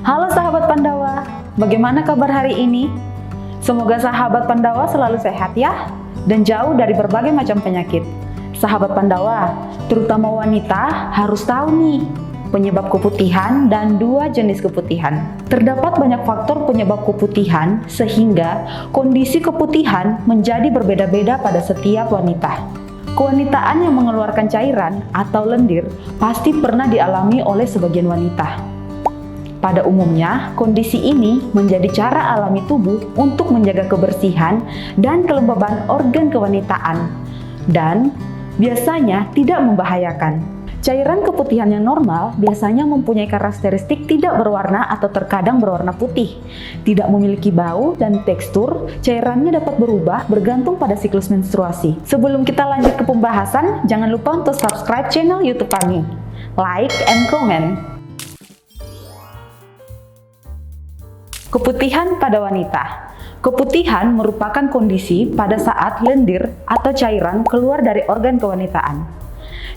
Halo sahabat Pandawa, bagaimana kabar hari ini? Semoga sahabat Pandawa selalu sehat ya, dan jauh dari berbagai macam penyakit. Sahabat Pandawa, terutama wanita harus tahu nih, penyebab keputihan dan dua jenis keputihan. Terdapat banyak faktor penyebab keputihan sehingga kondisi keputihan menjadi berbeda-beda pada setiap wanita. Kewanitaan yang mengeluarkan cairan atau lendir pasti pernah dialami oleh sebagian wanita. Pada umumnya, kondisi ini menjadi cara alami tubuh untuk menjaga kebersihan dan kelembaban organ kewanitaan, dan biasanya tidak membahayakan. Cairan keputihan yang normal biasanya mempunyai karakteristik tidak berwarna atau terkadang berwarna putih, tidak memiliki bau dan tekstur. Cairannya dapat berubah bergantung pada siklus menstruasi. Sebelum kita lanjut ke pembahasan, jangan lupa untuk subscribe channel YouTube kami, like and comment. Keputihan pada wanita. Keputihan merupakan kondisi pada saat lendir atau cairan keluar dari organ kewanitaan.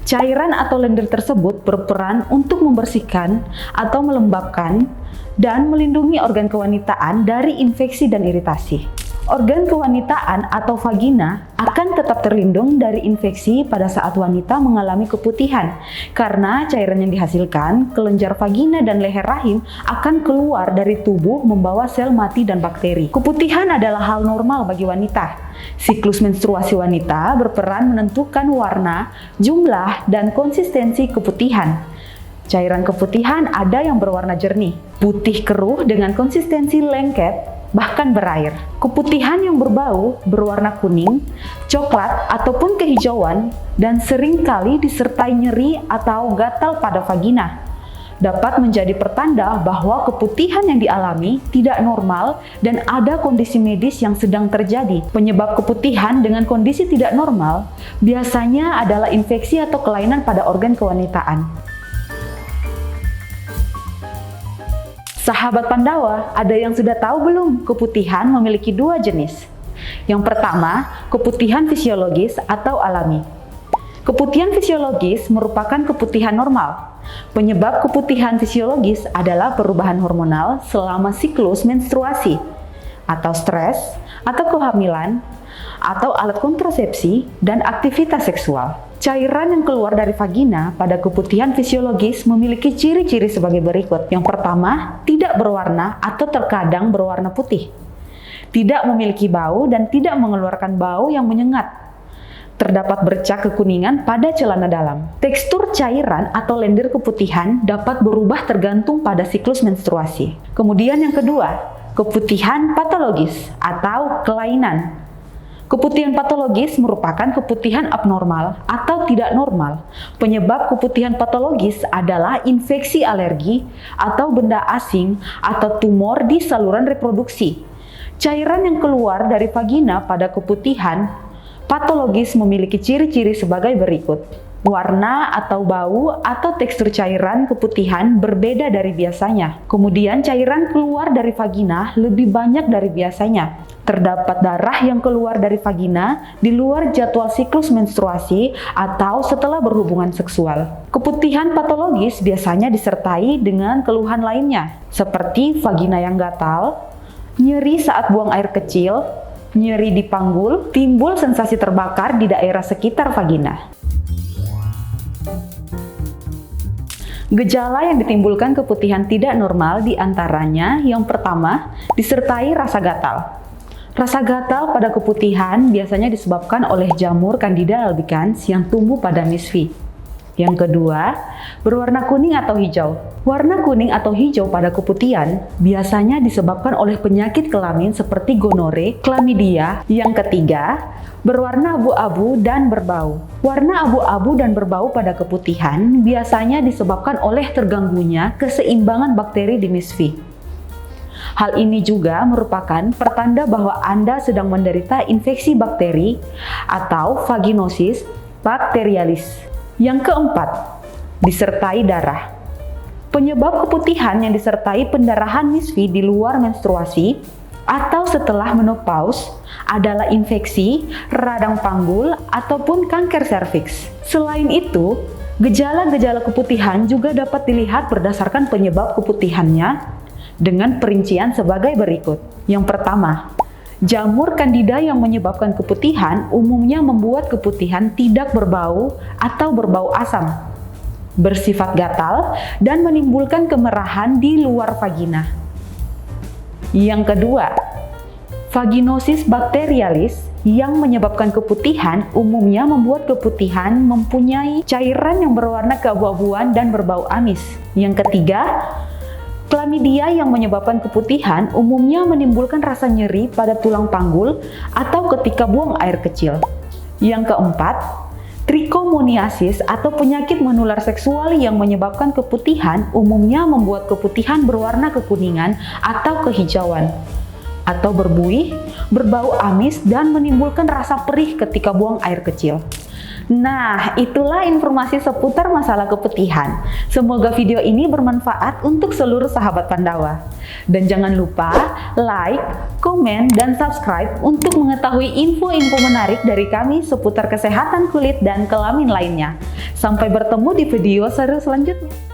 Cairan atau lendir tersebut berperan untuk membersihkan atau melembabkan dan melindungi organ kewanitaan dari infeksi dan iritasi. Organ kewanitaan atau vagina akan tetap terlindung dari infeksi pada saat wanita mengalami keputihan, karena cairan yang dihasilkan kelenjar vagina dan leher rahim akan keluar dari tubuh membawa sel mati dan bakteri. Keputihan adalah hal normal bagi wanita. Siklus menstruasi wanita berperan menentukan warna, jumlah, dan konsistensi keputihan. Cairan keputihan ada yang berwarna jernih, putih keruh dengan konsistensi lengket, bahkan berair. Keputihan yang berbau, berwarna kuning, coklat, ataupun kehijauan, dan seringkali disertai nyeri atau gatal pada vagina, dapat menjadi pertanda bahwa keputihan yang dialami tidak normal dan ada kondisi medis yang sedang terjadi. Penyebab keputihan dengan kondisi tidak normal biasanya adalah infeksi atau kelainan pada organ kewanitaan. Sahabat Pandawa, ada yang sudah tahu belum keputihan memiliki dua jenis? Yang pertama, keputihan fisiologis atau alami. Keputihan fisiologis merupakan keputihan normal. Penyebab keputihan fisiologis adalah perubahan hormonal selama siklus menstruasi, atau stres, atau kehamilan, atau alat kontrasepsi, dan aktivitas seksual. Cairan yang keluar dari vagina pada keputihan fisiologis memiliki ciri-ciri sebagai berikut. Yang pertama, tidak berwarna atau terkadang berwarna putih. Tidak memiliki bau dan tidak mengeluarkan bau yang menyengat. Terdapat bercak kekuningan pada celana dalam. Tekstur cairan atau lendir keputihan dapat berubah tergantung pada siklus menstruasi. Kemudian yang kedua, keputihan patologis atau kelainan. Keputihan patologis merupakan keputihan abnormal atau tidak normal. Penyebab keputihan patologis adalah infeksi alergi atau benda asing atau tumor di saluran reproduksi. Cairan yang keluar dari vagina pada keputihan patologis memiliki ciri-ciri sebagai berikut. Warna atau bau atau tekstur cairan keputihan berbeda dari biasanya. Kemudian cairan keluar dari vagina lebih banyak dari biasanya. Terdapat darah yang keluar dari vagina di luar jadwal siklus menstruasi atau setelah berhubungan seksual. Keputihan patologis biasanya disertai dengan keluhan lainnya, seperti vagina yang gatal, nyeri saat buang air kecil, nyeri di panggul, timbul sensasi terbakar di daerah sekitar vagina. Gejala yang ditimbulkan keputihan tidak normal diantaranya yang pertama, disertai rasa gatal. Rasa gatal pada keputihan biasanya disebabkan oleh jamur Candida albicans yang tumbuh pada misfi. Yang kedua, berwarna kuning atau hijau. Warna kuning atau hijau pada keputihan biasanya disebabkan oleh penyakit kelamin seperti gonore, chlamydia. Yang ketiga, berwarna abu-abu dan berbau. Warna abu-abu dan berbau pada keputihan biasanya disebabkan oleh terganggunya keseimbangan bakteri di misfi. Hal ini juga merupakan pertanda bahwa Anda sedang menderita infeksi bakteri atau vaginosis bakterialis. Yang keempat, disertai darah. Penyebab keputihan yang disertai pendarahan misfi di luar menstruasi atau setelah menopause adalah infeksi, radang panggul, ataupun kanker serviks. Selain itu, gejala-gejala keputihan juga dapat dilihat berdasarkan penyebab keputihannya, dengan perincian sebagai berikut. Yang pertama, jamur Candida yang menyebabkan keputihan umumnya membuat keputihan tidak berbau atau berbau asam, bersifat gatal, dan menimbulkan kemerahan di luar vagina. Yang kedua, vaginosis bacterialis yang menyebabkan keputihan umumnya membuat keputihan mempunyai cairan yang berwarna keabu-abuan dan berbau amis. Yang ketiga, Chlamydia yang menyebabkan keputihan umumnya menimbulkan rasa nyeri pada tulang panggul atau ketika buang air kecil. Yang keempat, trichomoniasis atau penyakit menular seksual yang menyebabkan keputihan umumnya membuat keputihan berwarna kekuningan atau kehijauan, atau berbuih, berbau amis, dan menimbulkan rasa perih ketika buang air kecil. Nah, itulah informasi seputar masalah keputihan. Semoga video ini bermanfaat untuk seluruh sahabat Pandawa. Dan jangan lupa like, komen, dan subscribe untuk mengetahui info-info menarik dari kami seputar kesehatan kulit dan kelamin lainnya. Sampai bertemu di video seru selanjutnya.